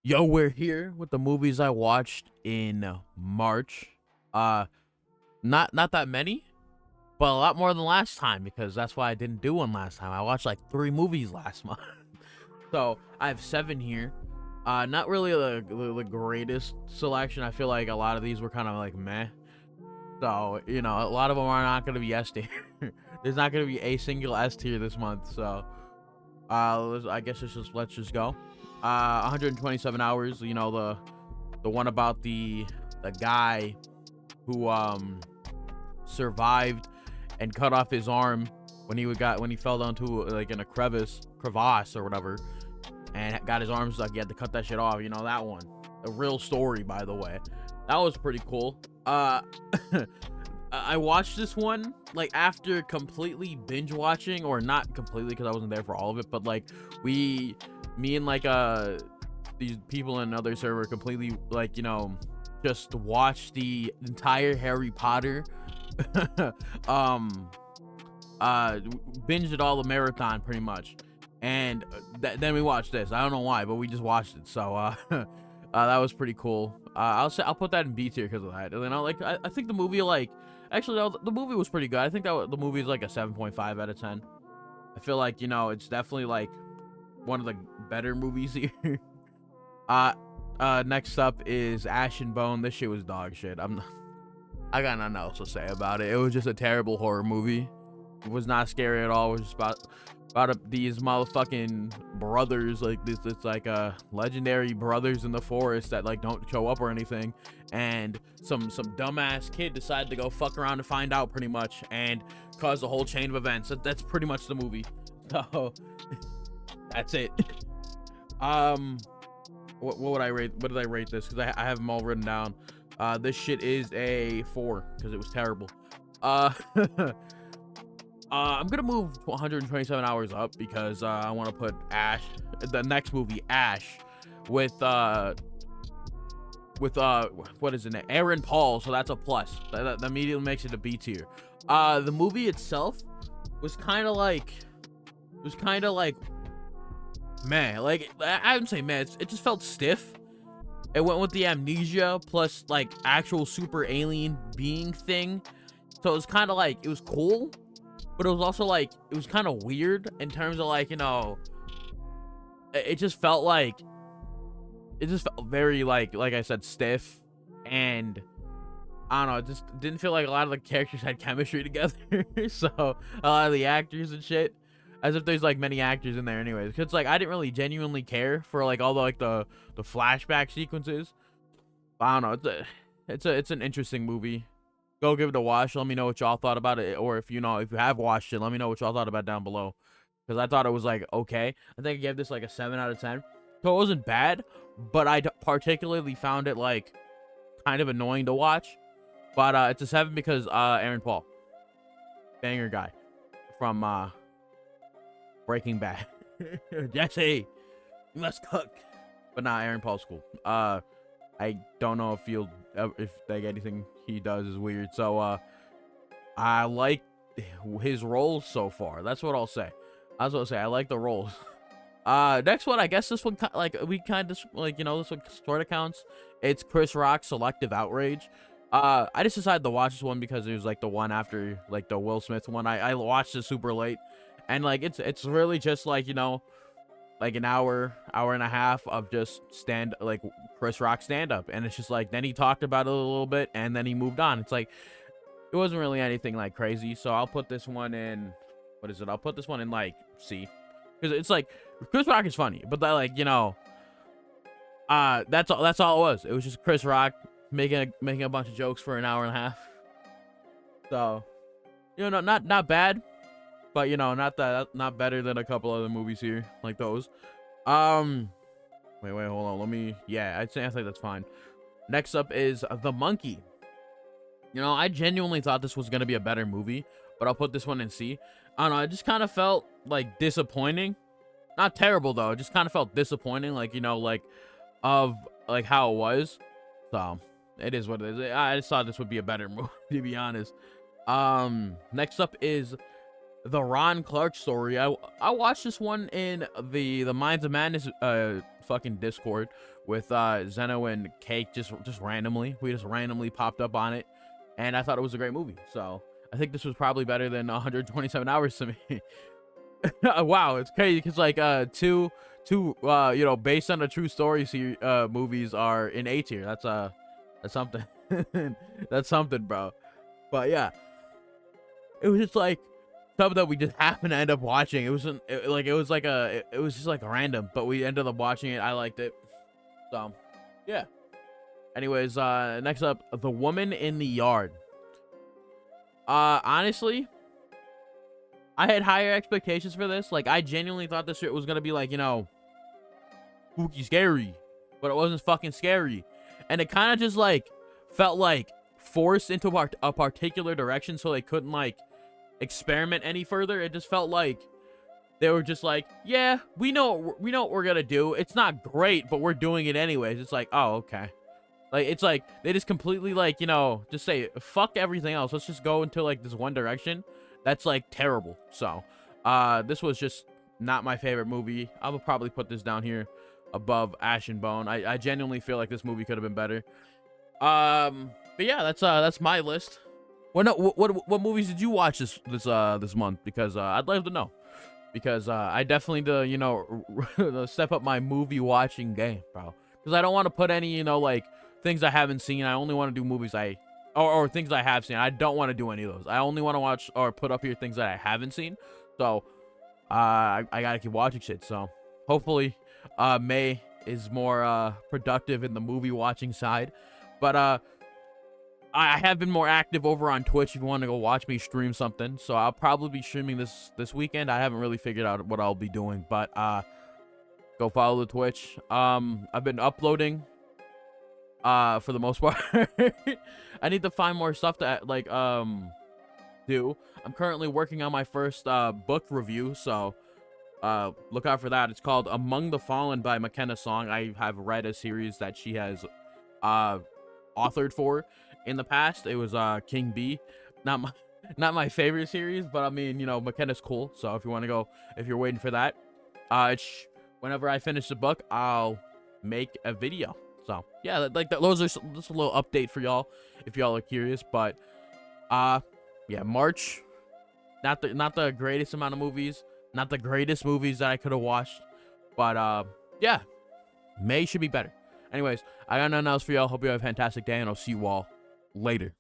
Yo, we're here with the movies I watched in March. Uh not that many, but a lot more than last time because that's why I didn't do one last time. I watched like 3 movies last month. So, I have 7 here. Not really the greatest selection. I feel like a lot of these were kind of like meh. So, a lot of them are not going to be S tier. There's not going to be a single S tier this month. So, I guess let's just go. 127 hours. The one about the guy who survived and cut off his arm when he fell down to like in a crevasse or whatever, and got his arms stuck. He had to cut that shit off. That one. A real story, by the way. That was pretty cool. I watched this one like after completely binge watching, or not completely because I wasn't there for all of it, but like me and like these people in another server completely like just watched the entire Harry Potter um binged it all, the marathon pretty much. And then we watched this. I don't know why, but we just watched it. So that was pretty cool. I'll put that in B tier because of that. And then I think the movie, like, actually no, the movie was pretty good. I think that the movie is like a 7.5 out of 10. I feel like it's definitely like one of the better movies here. uh Next up is Ash and Bone. This shit was dog shit. I got nothing else to say about it. It was just a terrible horror movie. It was not scary at all. It was just about these motherfucking brothers, like this. It's like legendary brothers in the forest that like don't show up or anything, and some dumbass kid decided to go fuck around to find out, pretty much, and cause a whole chain of events. That's pretty much the movie. So that's it. What would I rate? What did I rate this? Because I have them all written down. This shit is a 4 because it was terrible. Uh, I'm gonna move 127 hours up because I want to put Ash, the next movie, Ash, with what is it? Aaron Paul. So that's a plus. That immediately makes it a B tier. The movie itself was kind of like, man, like I wouldn't say man. It just felt stiff. It went with the amnesia plus like actual super alien being thing. So it was kind of like, it was cool, but it was also like, it was kind of weird in terms of like, it just felt like, it just felt very like I said, stiff. And I don't know, it just didn't feel like a lot of the characters had chemistry together. So a lot of the actors and shit, as if there's like many actors in there anyways, because it's like I didn't really genuinely care for like all the like the flashback sequences. I don't know, it's an interesting movie. Go give it a watch. Let me know what y'all thought about it, or if you have watched it, let me know what y'all thought about it down below, because I thought it was like okay. I think I gave this like a 7 out of 10. So it wasn't bad, but I particularly found it like kind of annoying to watch. But it's a 7 because Aaron Paul, banger guy from Breaking Bad. Jesse, you must cook. But nah, Aaron Paul's cool. I don't know if like anything he does is weird. So I like his roles so far. That's what I'll say. I was gonna say I like the roles. Next one, I guess this one like we kind of like this one sort of counts. It's Chris Rock's Selective Outrage. I just decided to watch this one because it was like the one after like the Will Smith one. I watched it super late, and like it's really just like like an hour and a half of just Chris Rock stand up, and it's just like then he talked about it a little bit and then he moved on. It's like it wasn't really anything like crazy. So I'll put this one in, what is it? I'll put this one in like C, because it's like Chris Rock is funny, but that like that's all it was. It was just Chris Rock making a bunch of jokes for an hour and a half. So not bad, but not better than a couple other movies here like those. Wait, hold on. Yeah, I think that's fine. Next up is The Monkey. I genuinely thought this was gonna be a better movie, but I'll put this one in C. I don't know. It just kind of felt like disappointing. Not terrible though. It just kind of felt disappointing, like like of like how it was. So it is what it is. I just thought this would be a better movie, to be honest. Next up is The Ron Clark Story. I watched this one in the Minds of Madness fucking Discord with Zeno and Cake just randomly. We just randomly popped up on it, and I thought it was a great movie. So I think this was probably better than 127 hours to me. Wow, it's crazy because like two you know, based on a true story movies are in A tier. That's something. That's something, bro. But yeah, it was just like something that we just happened to end up watching. It wasn't like it was like it was just like random, but we ended up watching it. I liked it. So yeah. Anyways, next up, The Woman in the Yard. Honestly, I had higher expectations for this. Like, I genuinely thought this shit was gonna be like, you know, spooky scary, but it wasn't fucking scary, and it kind of just like felt like forced into a particular direction, so they couldn't like experiment any further. It just felt like they were just like, yeah, we know what we're gonna do. It's not great, but we're doing it anyways. It's like, oh, okay. Like, it's like they just completely like, you know, just say fuck everything else. Let's just go into like this one direction. That's like terrible. So, this was just not my favorite movie. I will probably put this down here above Ash and Bone. I genuinely feel like this movie could have been better. But yeah, that's my list. What movies did you watch this month? Because I'd love to know. Because I definitely need to, you know, step up my movie watching game, bro. Because I don't want to put any, you know, like things I haven't seen. I only want to do movies or things I have seen. I don't want to do any of those. I only want to watch or put up here things that I haven't seen. So I gotta keep watching shit. So hopefully May is more productive in the movie watching side. But I have been more active over on Twitch if you want to go watch me stream something. So I'll probably be streaming this weekend. I haven't really figured out what I'll be doing, but go follow the Twitch. I've been uploading for the most part. I need to find more stuff to like do. I'm currently working on my first book review, so look out for that. It's called Among the Fallen by McKenna Song. I have read a series that she has authored for in the past. It was King B. Not my favorite series, but I mean, you know, McKenna's cool. So if you want to go, if you're waiting for that, whenever I finish the book, I'll make a video. So yeah, like those are just a little update for y'all if y'all are curious. But yeah, March, not the greatest amount of movies, not the greatest movies that I could have watched, but yeah, May should be better. Anyways, I got nothing else for y'all. Hope you have a fantastic day, and I'll see you all later.